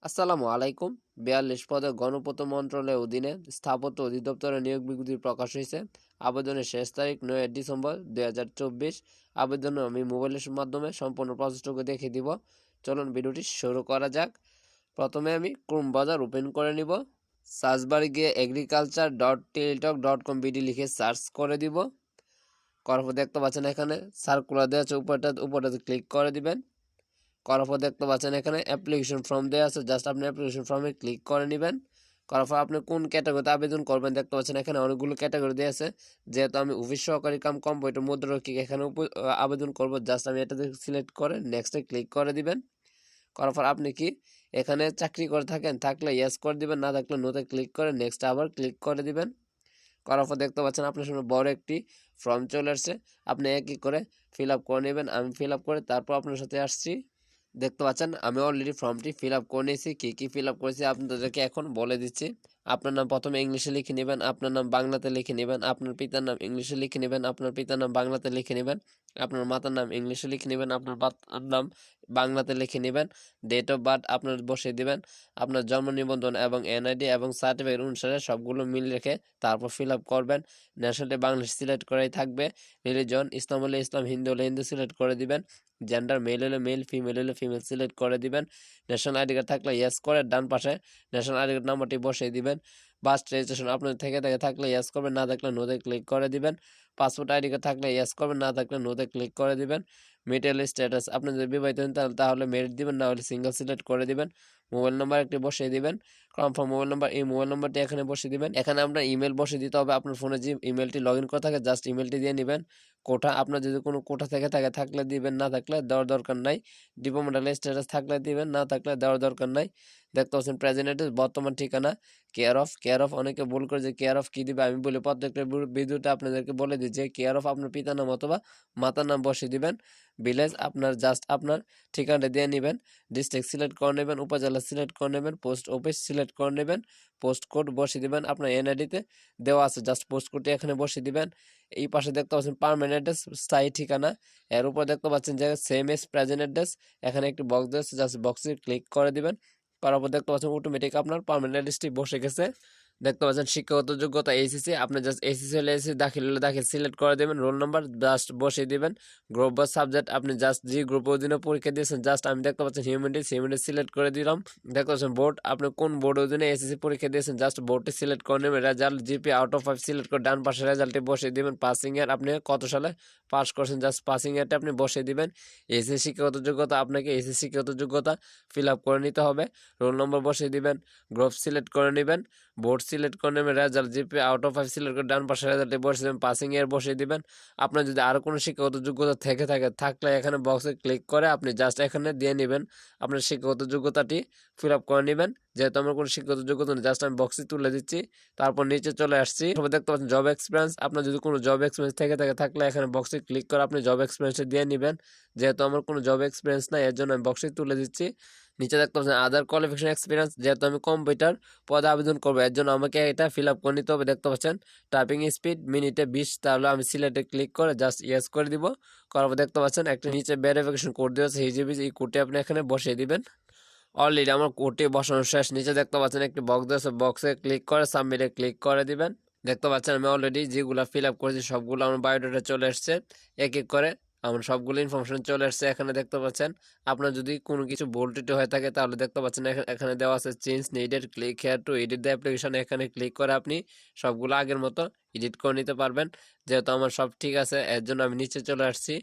আসসালামু আলাইকুম। ৪২ পদে গণপূর্ত মন্ত্রণালয়ের অধীনে স্থাপত্য অধিদপ্তরে নিয়োগ বিজ্ঞপ্তি প্রকাশ হয়েছে। আবেদনের শেষ তারিখ ৯ ডিসেম্বর ২০২৪। আবেদন আমি মোবাইলের মাধ্যমে সম্পূর্ণ প্রসেসটুকু দেখে দিব। চলুন ভিডিওটি শুরু করা যাক। প্রথমে আমি ক্রোম ব্রাউজার ওপেন করে নিব। সার্চ বারে গিয়ে agriculture.teletalk.com বিডি লিখে সার্চ করে দিব। করার পর দেখতে পাচ্ছেন এখানে সার্কুলার দেওয়া আছে, উপরটাতে ক্লিক করে দিবেন। করার পর দেখতে পাচ্ছেন এখানে অ্যাপ্লিকেশন ফর্ম দেওয়া আছে, জাস্ট আপনি অ্যাপ্লিকেশন ফর্মে ক্লিক করে নেবেন। করার পর আপনি কোন ক্যাটাগরিতে আবেদন করবেন দেখতে পাচ্ছেন এখানে অনেকগুলো ক্যাটাগরি দেওয়া আছে। যেহেতু আমি অফিস সহকারী কাম কম্পিউটার মুদ্রারক্ষিক এখানে আবেদন করব, জাস্ট আমি এটাতে সিলেক্ট করে নেক্সটে ক্লিক করে দিবেন। করার পর আপনি কি এখানে চাকরি করে থাকলে ইয়েস করে দিবেন, না থাকলে নোতে ক্লিক করে নেক্সট আবার ক্লিক করে দিবেন। করার পর দেখতে পাচ্ছেন আপনার সামনে বড় একটি ফর্ম চলে আসছে, আপনি এক এক করে ফিল আপ করে নেবেন। আমি ফিল আপ করে তারপর আপনার সাথে আসছি। দেখতে পাচ্ছেন আমি অলরেডি ফর্মটি ফিল আপ করে নিয়েছি। কী ফিল আপ করেছি আপনাদেরকে এখন বলে দিচ্ছি। আপনার নাম প্রথমে ইংলিশে লিখে নেবেন, আপনার নাম বাংলাতে লিখে নেবেন, আপনার পিতার নাম ইংলিশে লিখে নেবেন, আপনার পিতার নাম বাংলাতে লিখে নেবেন, আপনার মাতার নাম ইংলিশে লিখে নেবেন, আপনার বাবার নাম বাংলাতে লিখে নেবেন, ডেট অফ বার্থ আপনার বসিয়ে দেবেন, আপনার জন্ম নিবন্ধন এবং এনআইডি এবং সার্টিফিকেট অনুসারে সবগুলো মিল রেখে তারপর ফিল আপ করবেন। ন্যাশনালিটি বাংলাদেশ সিলেক্ট করেই থাকবে। রিলিজন ইসলাম হলে ইসলাম, হিন্দু হলে হিন্দু সিলেক্ট করে দিবেন। জেন্ডার মেল হলে মেল, ফিমেল হলে ফিমেল সিলেক্ট করে দিবেন। ন্যাশনাল আইডি কার্ড থাকলে ইয়েস করে ডান পাশে ন্যাশনাল আইডি কার্ড নাম্বারটি বসিয়ে দিবেন। বাস রেজিস্ট্রেশন আপনার থাকলে ইয়েস করবেন, না থাকলে নোতে ক্লিক করে দিবেন। পাসপোর্ট আইডি কার্ড থাকলে ইয়েস করবেন, না থাকলে নোতে ক্লিক করে দিবেন। মেরিটাল স্ট্যাটাস আপনি যদি বিবাহিত হন তাহলে মেরিট দিবেন, না হলে সিঙ্গেল সিলেক্ট করে দিবেন। মোবাইল নাম্বার একটি বসিয়ে দিবেন, কনফার্ম মোবাইল নাম্বার, এই মোবাইল নাম্বারটি এখানে বসিয়ে দিবেন। এখানে আপনার ইমেল বসিয়ে দিতে হবে। আপনার ফোনে যে ইমেলটি লগ ইন করা থাকে জাস্ট ইমেলটি দিয়ে নেবেন। কোটা আপনার যদি কোনো কোটা থেকে থাকলে দিবেন, না থাকলে দেওয়ার দরকার নাই। ডিপ্লোমেন্টাল স্ট্যাটাস থাকলে দিবেন, না থাকলে দেওয়ার দরকার নাই। দেখতে পাচ্ছেন প্রেজেন্ট বর্তমান ঠিকানা কেয়ার অফ অনেকে ভুল করে যে কেয়ার অফ কী দিবে, আমি বলি প্রত্যেকটা ভিডিওতে আপনাদেরকে বলে দিই যে কেয়ার অফ আপনার পিতার নাম অথবা মাতার নাম বসিয়ে দিবেন। ভিলেজ আপনার জাস্ট আপনার ঠিকানাটা দিয়ে নেবেন। ডিস্ট্রিক্ট সিলেক্ট করে নেবেন, উপজেলা সিলেক্ট করে নেবেন, পোস্ট অফিস সিলেক্ট করে নেবেন, পোস্ট কোড বসিয়ে দিবেন। আপনার এনআইডিতে দেওয়া আছে, জাস্ট পোস্ট কোডটি এখানে বসিয়ে দিবেন। এই পাশে দেখতে পাচ্ছেন পার্মানেন্ট অ্যাড্রেস, স্থায়ী ঠিকানা। এর উপর দেখতে পাচ্ছেন যে সেম এস প্রেজেন্ট অ্যাড্রেস, এখানে একটি বক্স দিয়েছে, জাস্ট বক্সে ক্লিক করে দিবেন। করার পর দেখতে পাচ্ছেন অটোমেটিক আপনার পার্মানেন্ট অ্যাড্রেসটি বসে গেছে। দেখতে পাচ্ছেন শিক্ষাগত যোগ্যতা এইচএসসি, আপনি জাস্ট এইচএসসি হলে এইচএসসি, দাখিল হলে দাখিল সিলেক্ট করে দেবেন। রোল নাম্বার জাস্ট বসিয়ে দিবেন। গ্রুপ বা সাবজেক্ট আপনি জাস্ট যে গ্রুপের অধীনে পরীক্ষা দিয়েছেন, জাস্ট আমি দেখতে পাচ্ছেন হিউম্যানিটিস সিলেক্ট করে দিলাম। দেখতে পাচ্ছেন বোর্ড, আপনি কোন বোর্ডের অধীনে এসএসসি পরীক্ষা দিয়েছেন, জাস্ট বোর্ডটি সিলেক্ট করে নেবেন। Result GP out of 5 select করে ডান পাশে রেজাল্টটি বসিয়ে দিবেন। পাসিং ইয়ার আপনি কত সালে পাস করছেন, জাস্ট পাসিং ইয়ারটা আপনি বসিয়ে দিবেন। এসএসসি শিক্ষাগত যোগ্যতা আপনাকে এসএসসি শিক্ষাগত যোগ্যতা ফিল আপ করে নিতে হবে। রোল নম্বর বসিয়ে দিবেন, গ্রুপ সিলেক্ট করে নেবেন, বোর্ড সিলেক্ট করে নেবেন, result GP out of 5 select করে ডান পাশে রেজাল্টে বসিয়ে দেবেন, পাসিং ইয়ার বসিয়ে দিবেন। আপনার যদি আরও কোনো শিক্ষাগত যোগ্যতা থাকলে এখানে বক্সে ক্লিক করে আপনি জাস্ট এখানে দিয়ে নেবেন। আপনার শিক্ষাগত যোগ্যতাটি ফিল আপ করে নেবেন। যেহেতু আমার কোনো শিক্ষাগত যোগ্যতা নেই, জাস্ট আমি বক্সে তুলে দিচ্ছি। তারপর নিচে চলে আসছি, সবাই দেখতে পাচ্ছেন জব এক্সপিরিয়েন্স। আপনার যদি কোনো জব এক্সপিরিয়েন্স থাকলে এখানে বক্সে ক্লিক করে আপনি জব এক্সপিরিয়েন্সটা দিয়ে নেবেন। যেহেতু আমার কোনো জব এক্সপিরিয়েন্স নাই, এর জন্য আমি বক্সে তুলে দিচ্ছি। নিচে দেখতে পাচ্ছেন আদার কোয়ালিফিকেশন এক্সপিরিয়েন্স, যেহেতু আমি কম্পিউটার পদে আবেদন করবো এর জন্য আমাকে এটা ফিল আপ করে নিতে হবে। দেখতে পাচ্ছেন টাইপিং স্পিড মিনিটে 20, তাহলে আমি সিলেক্টে ক্লিক করে জাস্ট ইয়েস করে দিব। করার পর দেখতে পাচ্ছেন একটা নিচে ভেরিফিকেশন কোড দেওয়া আছে হিজিবি, এই কোডটি আপনি এখানে বসিয়ে দিবেন। অলরেডি আমার কোডটি বসানো শেষ। নিচে দেখতে পাচ্ছেন একটি বক্স দেওয়া আছে, বক্সে ক্লিক করে সাবমিটে ক্লিক করে দিবেন। দেখতে পাচ্ছেন আমি অলরেডি যেগুলো ফিল আপ করেছি সবগুলো আমার বায়োডাটা চলে এসছে। এক এক করে আমার সবগুলো ইনফরমেশন চলে আসছে। এখানে দেখতে পাচ্ছেন আপনার যদি কোনো কিছু ভুল হয়ে থাকে তাহলে দেখতে পাচ্ছেন এখানে দেওয়া আছে change needed, click here two edit the application. এখানে ক্লিক করে আপনি সবগুলো আগের মতো এডিট করে নিতে পারবেন। যেহেতু আমার সব ঠিক আছে এর জন্য আমি নিচে চলে আসছি।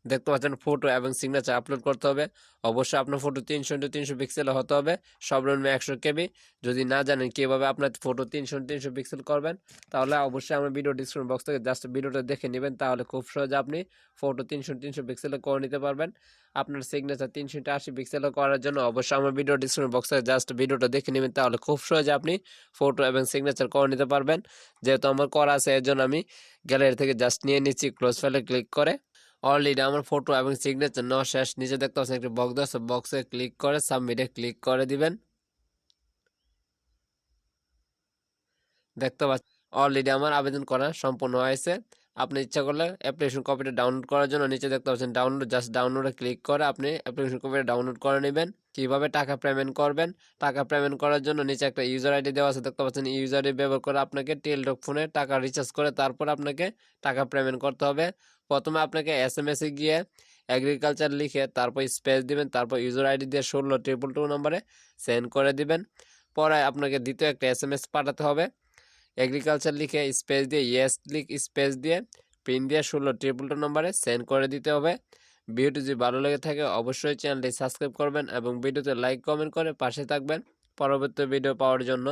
দেখতে পাচ্ছেন ফটো এবং সিগনেচার আপলোড করতে হবে। অবশ্যই আপনার ফটো 300x300 পিক্সেল হতে হবে, সর্বনিম্ন 100 কেবি। যদি না জানেন কীভাবে আপনার ফটো 300x300 পিক্সেল করবেন তাহলে অবশ্যই আমার ভিডিও ডিসক্রিপশন বক্স থেকে জাস্ট ভিডিওটা দেখে নেবেন, তাহলে খুব সহজে আপনি ফটো 300x300 পিক্সেলে করে নিতে পারবেন। আপনার সিগনেচার 380 পিক্সেলে করার জন্য অবশ্যই আমার ভিডিও ডিসক্রিপশন বক্স থেকে জাস্ট ভিডিওটা দেখে নেবেন, তাহলে খুব সহজে আপনি ফটো এবং সিগনেচার করে নিতে পারবেন। যেহেতু আমার করা আছে এর জন্য আমি গ্যালারি থেকে জাস্ট নিয়ে নিচ্ছি, ক্লোজ ফাইলে ক্লিক করে। অলরেডি আমার ফটো এবং সিগনেচার নেওয়া শেষ। নিচে দেখতে পাচ্ছেন একটি বক্স আছে, বক্সে ক্লিক করে সাবমিটে ক্লিক করে দিবেন। দেখতে পাচ্ছেন অলরেডি আমার আবেদন করা সম্পূর্ণ হয়েছে। আপনি ইচ্ছা করলে অ্যাপ্লিকেশন কপিটা ডাউনলোড করার জন্য নিচে দেখতে পাচ্ছেন ডাউনলোড, জাস্ট ডাউনলোডে ক্লিক করে আপনি অ্যাপ্লিকেশন কপিটা ডাউনলোড করে নেবেন। কিভাবে টাকা পেমেন্ট করবেন। টাকা পেমেন্ট করার জন্য নিচে একটা ইউজার আইডি দেওয়া আছে দেখতে পাচ্ছেন, ইউজার আইডি ব্যবহার করে আপনাকে টেলিটক ফোনে টাকা রিচার্জ করে তারপর আপনাকে টাকা পেমেন্ট করতে হবে। প্রথমে আপনাকে SMS এ গিয়ে এগ্রিকালচার লিখে তারপর স্পেস দিবেন, তারপর ইউজার আইডি দিয়ে 1622 নম্বরে সেন্ড করে দিবেন। পরে আপনাকে দ্বিতীয় একটা SMS পাঠাতে হবে, এগ্রিকালচার লিখে স্পেস দিয়ে ইয়েস স্পেস দিয়ে পিন দিয়ে 1622 নম্বরে সেন্ড করে দিতে হবে। ভিডিওটি যদি ভালো লেগে থাকে অবশ্যই চ্যানেলটি সাবস্ক্রাইব করবেন এবং ভিডিওতে লাইক কমেন্ট করে পাশে থাকবেন পরবর্তী ভিডিও পাওয়ার জন্য।